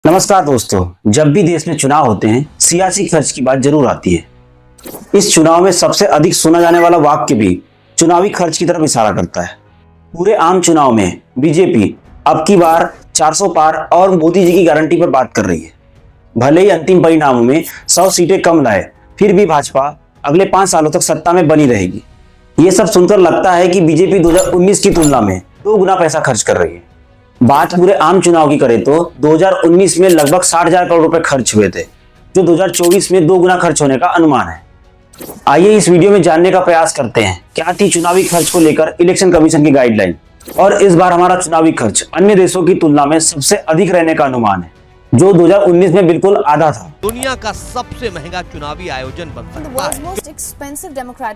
नमस्कार दोस्तों, जब भी देश में चुनाव होते हैं सियासी खर्च की बात जरूर आती है। इस चुनाव में सबसे अधिक सुना जाने वाला वाक्य भी चुनावी खर्च की तरफ इशारा करता है। पूरे आम चुनाव में बीजेपी अब की बार 400 पार और मोदी जी की गारंटी पर बात कर रही है। भले ही अंतिम परिणामों में 100 सीटें कम लाए, फिर भी भाजपा अगले 5 सालों तक सत्ता में बनी रहेगी। ये सब सुनकर लगता है कि बीजेपी 2019 की तुलना में 2 गुना पैसा खर्च कर रही है। बात पूरे आम चुनाव की करें तो 2019 में लगभग 60,000 करोड़ रुपए खर्च हुए थे, जो 2024 में 2 गुना खर्च होने का अनुमान है। आइए इस वीडियो में जानने का प्रयास करते हैं क्या थी चुनावी खर्च को लेकर इलेक्शन कमीशन की गाइडलाइन, और इस बार हमारा चुनावी खर्च अन्य देशों की तुलना में सबसे अधिक रहने का अनुमान है, जो 2019 में बिल्कुल आधा था। दुनिया का सबसे महंगा चुनावी आयोजन बन सकता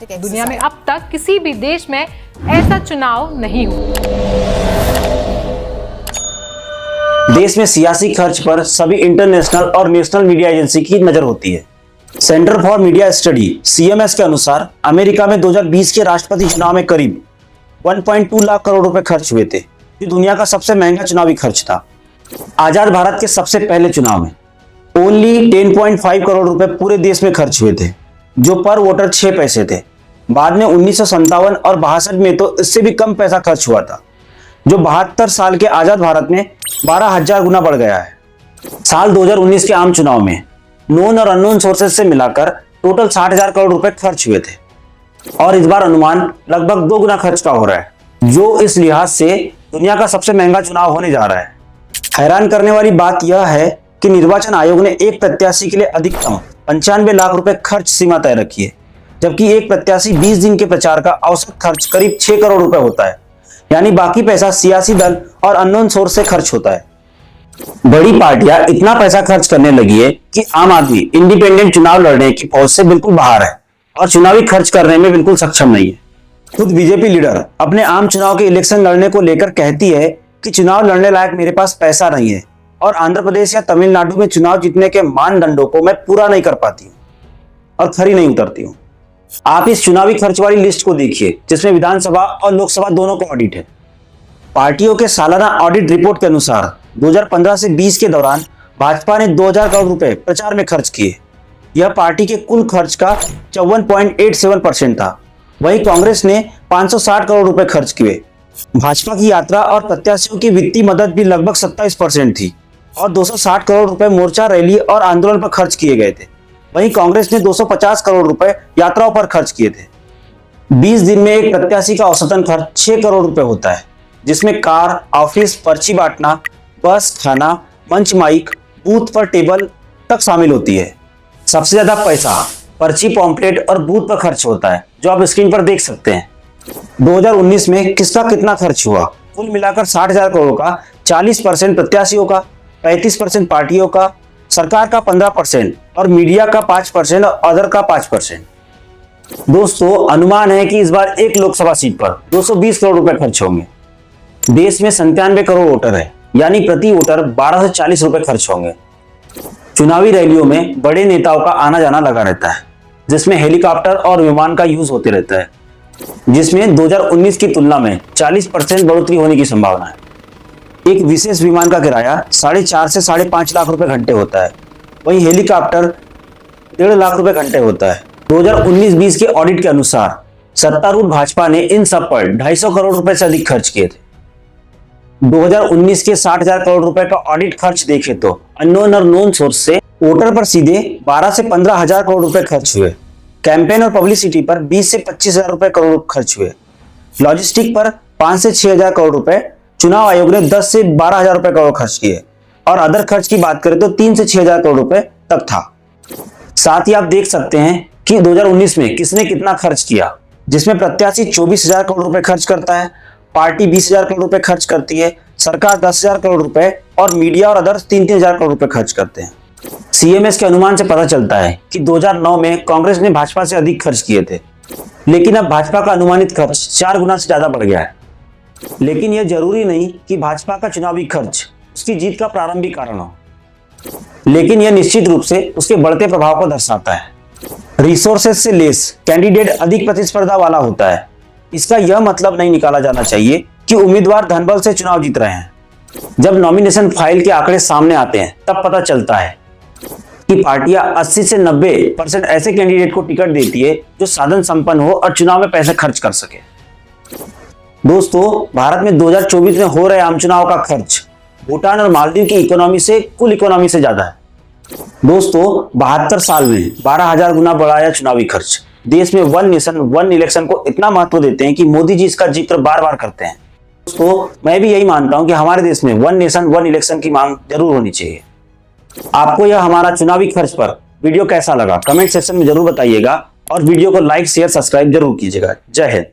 है। दुनिया में अब तक किसी भी देश में ऐसा चुनाव नहीं हुआ। देश में सियासी खर्च पर सभी इंटरनेशनल और नेशनल मीडिया एजेंसी की नजर होती है। Centre for media study (CMS) के अनुसार अमेरिका में 2020 के राष्ट्रपति चुनाव में करीब 1.2 लाख करोड़ रुपए खर्च हुए थे, जो दुनिया का सबसे महंगा चुनावी खर्च था। आजाद भारत के सबसे पहले चुनाव में ओनली 10.5 करोड़ रुपए पूरे देश में खर्च हुए थे, जो पर वोटर 6 पैसे थे। बाद में 1957 और 62 में तो इससे भी कम पैसा खर्च हुआ था, जो 72 साल के आजाद भारत में 12,000 गुना बढ़ गया है। साल 2019 के आम चुनाव में नोन और अननोन सोर्सेज से मिलाकर टोटल 60,000 करोड़ रुपए खर्च हुए थे, और इस बार अनुमान लगभग 2 गुना खर्च का हो रहा है, जो इस लिहाज से दुनिया का सबसे महंगा चुनाव होने जा रहा है। हैरान करने वाली बात यह है कि निर्वाचन आयोग ने एक प्रत्याशी के लिए अधिकतम 95 लाख रुपए खर्च सीमा तय रखी है, जबकि एक प्रत्याशी 20 दिन के प्रचार का औसत खर्च करीब 6 करोड़ रुपए होता है। यानी बाकी पैसा सियासी दल और अननोन सोर्स से खर्च होता है। बड़ी पार्टियां इतना पैसा खर्च करने लगी है कि आम आदमी इंडिपेंडेंट चुनाव लड़ने की पहुंच से बिल्कुल बाहर है और चुनावी खर्च करने में बिल्कुल सक्षम नहीं है। खुद बीजेपी लीडर अपने आम चुनाव के इलेक्शन लड़ने को लेकर कहती है कि चुनाव लड़ने लायक मेरे पास पैसा नहीं है, और आंध्र प्रदेश या तमिलनाडु में चुनाव जीतने के मानदंडों को मैं पूरा नहीं कर पाती हूँ और खरी नहीं उतरती हूँ। आप इस चुनावी खर्च वाली लिस्ट को देखिए, जिसमें विधानसभा और लोकसभा दोनों का ऑडिट है। पार्टियों के सालाना ऑडिट रिपोर्ट के अनुसार 2015 से 20 के दौरान भाजपा ने 2,000 करोड़ रुपए प्रचार में खर्च किए। यह पार्टी के कुल खर्च का 54.87% था। वहीं कांग्रेस ने 560 करोड़ रुपए खर्च किए। भाजपा की यात्रा और प्रत्याशियों की वित्तीय मदद भी लगभग 27% थी, और 260 करोड़ रुपए मोर्चा, रैली और आंदोलन पर खर्च किए गए थे। वहीं कांग्रेस ने 250 करोड़ रुपए यात्राओं पर खर्च किए थे। 20 दिन में एक प्रत्याशी का औसतन खर्च 6 करोड़ रुपए होता है, जिसमें कार, ऑफिस, पर्ची बांटना, बस, खाना, मंच, माइक, बूथ पर टेबल तक शामिल होती है। सबसे ज्यादा पैसा पर्ची, पॉम्पलेट और बूथ पर खर्च होता है, जो आप स्क्रीन पर देख सकते हैं। 2019 में किसका कितना खर्च हुआ? कुल मिलाकर 60,000 करोड़ का 40% प्रत्याशियों का, 35% पार्टियों का, सरकार का 15% और मीडिया का 5% और अदर का 5%। दोस्तों, अनुमान है कि इस बार एक लोकसभा सीट पर 220 करोड़ रुपए खर्च होंगे। देश में 97 करोड़ वोटर है, यानी प्रति वोटर 12 से 40 रुपए खर्च होंगे। चुनावी रैलियों में बड़े नेताओं का आना जाना लगा रहता है, जिसमें हेलीकॉप्टर और विमान का यूज होते रहता है, जिसमें 2019 की तुलना में 40% बढ़ोतरी होने की संभावना है। एक विशेष विमान का किराया 4.5 से 5.5 लाख रुपए घंटे होता है। वहीं हेलीकॉप्टर 1.5 लाख रुपए घंटे होता है। 2019-20 के ऑडिट के अनुसार सत्तारूढ़ भाजपा ने इन सब पर 250 करोड़ रुपए से अधिक खर्च किए थे। 2019 के 60,000 करोड़ रुपए का ऑडिट खर्च देखें तो अननोन और नोन सोर्स से वोटर पर सीधे 12 से 15,000 करोड़ रुपए खर्च हुए। कैंपेन और पब्लिसिटी पर 20 से 25,000 रुपए करोड़ खर्च हुए। लॉजिस्टिक पर 5 से 6,000 करोड़ रुपए चुनाव आयोग ने 10 से 12,000 रुपए करोड़ खर्च किए, और अदर खर्च की बात करें तो 3 से 6,000 करोड़ रुपए तक था। साथ ही आप देख सकते हैं कि 2019 में किसने कितना खर्च किया, जिसमें प्रत्याशी 24,000 करोड़ रुपए खर्च करता है, पार्टी 20,000 करोड़ रुपए खर्च करती है, सरकार 10,000 करोड़ रुपए और मीडिया और अदर्स 3-3,000 करोड़ रुपए खर्च करते हैं। CMS के अनुमान से पता चलता है कि 2009 में कांग्रेस ने भाजपा से अधिक खर्च किए थे, लेकिन अब भाजपा का अनुमानित खर्च 4 गुना से ज्यादा बढ़ गया है। लेकिन यह जरूरी नहीं कि भाजपा का चुनावी खर्च उसकी जीत का प्रारंभिक कारण हो, लेकिन यह निश्चित रूप से उसके बढ़ते प्रभाव को दर्शाता है। रिसोर्सेज से लेस कैंडिडेट अधिक प्रतिस्पर्धा वाला होता है। इसका यह मतलब नहीं निकाला जाना चाहिए कि उम्मीदवार धनबल से चुनाव जीत रहे हैं। जब नॉमिनेशन फाइल के आंकड़े सामने आते हैं तब पता चलता है कि पार्टियां 80 से 90% ऐसे कैंडिडेट को टिकट देती है जो साधन संपन्न हो और चुनाव में पैसे खर्च कर सके। दोस्तों, भारत में 2024 में हो रहे आम चुनाव का खर्च भूटान और मालदीव की इकोनॉमी से कुल इकोनॉमी से ज्यादा है। दोस्तों, 72 साल में 12,000 गुना बढ़ाया चुनावी खर्च। देश में वन नेशन वन इलेक्शन को इतना महत्व देते हैं कि मोदी जी इसका जिक्र बार बार करते हैं। दोस्तों, मैं भी यही मानता हूं कि हमारे देश में वन नेशन वन इलेक्शन की मांग जरूर होनी चाहिए। आपको यह हमारा चुनावी खर्च पर वीडियो कैसा लगा कमेंट सेक्शन में जरूर बताइएगा और वीडियो को लाइक शेयर सब्सक्राइब जरूर कीजिएगा। जय हिंद।